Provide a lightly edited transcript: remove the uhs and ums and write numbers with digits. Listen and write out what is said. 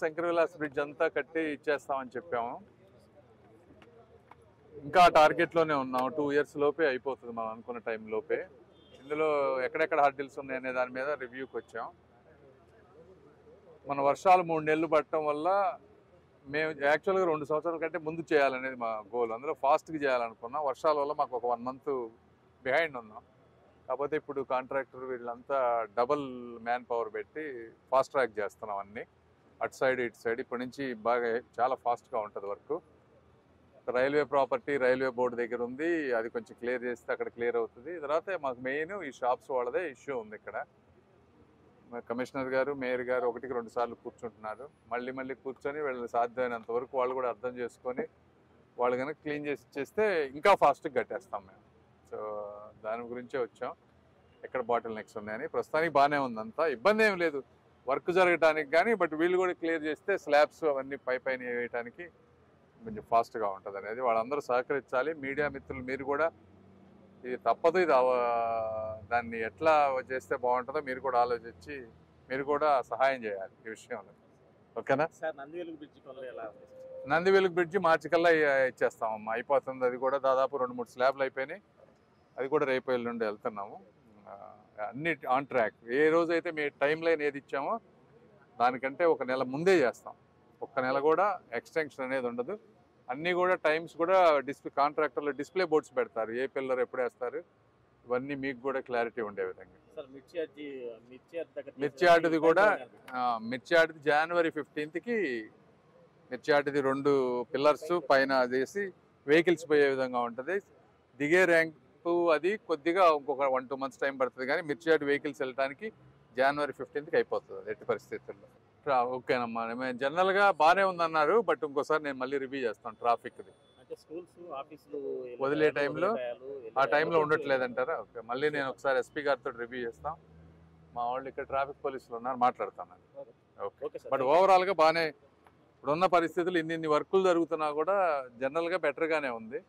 Shankara Vilas bridge అంతా కట్టి ఇచ్చేస్తామని చెప్పాము. ఇంకా టార్గెట్ లోనే ఉన్నాం. 2 years లోపే అయిపోతుంది మనం అనుకున్న టైం లోపే. ఇందులో ఎక్కడెక్కడ హార్డిల్స్ ఉన్నాయనే దాని మీద రివ్యూకి వచ్చాం. మన వర్షాలు 3 నెలలు పడటం వల్ల మేము యాక్చువల్గా 2 సంవత్సరాల కంటే ముందు చేయాలనేది మా గోల్. అందులో ఫాస్ట్గా చేయాలనుకున్నాం. వర్షాల వల్ల మాకు ఒక 1 month బిహైండ్ ఉన్నాం. కాకపోతే ఇప్పుడు కాంట్రాక్టర్ వీళ్ళంతా డబుల్ మ్యాన్ పవర్ పెట్టి ఫాస్ట్ ట్రాక్ చేస్తున్నాం అన్నీ, అటు సైడ్ ఇటు సైడ్. ఇప్పటి నుంచి బాగా చాలా ఫాస్ట్గా ఉంటుంది work. Railway property railway board దగ్గర ఉంది, అది కొంచెం క్లియర్ చేస్తే అక్కడ క్లియర్ అవుతుంది. తర్వాత మాకు మెయిన్ ఈ షాప్స్ వాళ్ళదే ఇష్యూ ఉంది. ఇక్కడ కమిషనర్ గారు మేయర్ గారు 1-2 సార్లు కూర్చుంటున్నారు. మళ్ళీ కూర్చొని వీళ్ళని సాధ్యమైనంత వరకు వాళ్ళు కూడా అర్థం చేసుకొని వాళ్ళు కనుక క్లీన్ చేసి చేస్తే ఇంకా ఫాస్ట్గా కట్టేస్తాం మేము. సో దాని గురించే వచ్చాం, ఎక్కడ బాటిల్ నెక్స్ ఉన్నాయని. ప్రస్తుతానికి బాగానే ఉందంతా, ఇబ్బంది ఏం లేదు వర్క్ జరగటానికి. కానీ బట్ వీళ్ళు కూడా క్లియర్ చేస్తే స్లాబ్స్ అవన్నీ పైన వేయటానికి కొంచెం ఫాస్ట్గా ఉంటుంది అనేది. వాళ్ళందరూ సహకరించాలి. మీడియా మిత్రులు మీరు కూడా ఇది తప్పదు, ఇది దాన్ని ఎట్లా చేస్తే బాగుంటుందో మీరు కూడా ఆలోచించి మీరు కూడా సహాయం చేయాలి ఈ విషయంలో. ఓకేనా సార్? నందివెలుగు బ్రిడ్జి మార్చి కల్లా ఇచ్చేస్తామమ్మా, అయిపోతుంది. అది కూడా దాదాపు 2-3 స్లాబ్లు అయిపోయినాయి. అది కూడా రేపు ఎల్లుండి వెళ్తున్నాము. అన్ని ఆన్ ట్రాక్. ఏ రోజైతే మీ టైం లైన్ ఏది ఇచ్చామో దానికంటే 1 నెల ముందే చేస్తాం. 1 నెల కూడా ఎక్స్టెన్షన్ అనేది ఉండదు. అన్నీ కూడా టైమ్స్ కూడా కాంట్రాక్టర్లు డిస్ప్లే బోర్డ్స్ పెడతారు, ఏ పిల్లర్ ఎప్పుడు వేస్తారు, ఇవన్నీ మీకు కూడా క్లారిటీ ఉండే విధంగా. మిర్చి యార్డ్ది కూడా మిర్చి యార్డ్ది January 15th మిర్చి యార్డ్ది 2 పిల్లర్స్ పైన చేసి వెహికల్స్ పోయే విధంగా ఉంటుంది. దిగే ర్యాంపు అది కొద్దిగా ఇంకొక 1-2 months టైం పడుతుంది. కానీ మిర్చి యార్డ్ వెహికల్స్ వెళ్ళడానికి January 15th అయిపోతుంది ఎట్టి పరిస్థితుల్లో. ఓకేనమ్మా, మేము జనరల్గా బాగానే ఉందన్నారు. బట్ ఇంకోసారి నేను మళ్ళీ రివ్యూ చేస్తాను. ట్రాఫిక్ది వదిలే టైంలో ఆ టైంలో ఉండట్లేదంటారా? ఓకే, మళ్ళీ నేను ఒకసారి ఎస్పీ గారితో రివ్యూ చేస్తాం. మా వాళ్ళు ఇక్కడ ట్రాఫిక్ పోలీసులు ఉన్నారు, మాట్లాడతాను. ఓకే, బట్ ఓవరాల్గా బాగానే ఇప్పుడున్న పరిస్థితులు ఇన్ని వర్కులు జరుగుతున్నా కూడా జనరల్గా బెటర్గానే ఉంది.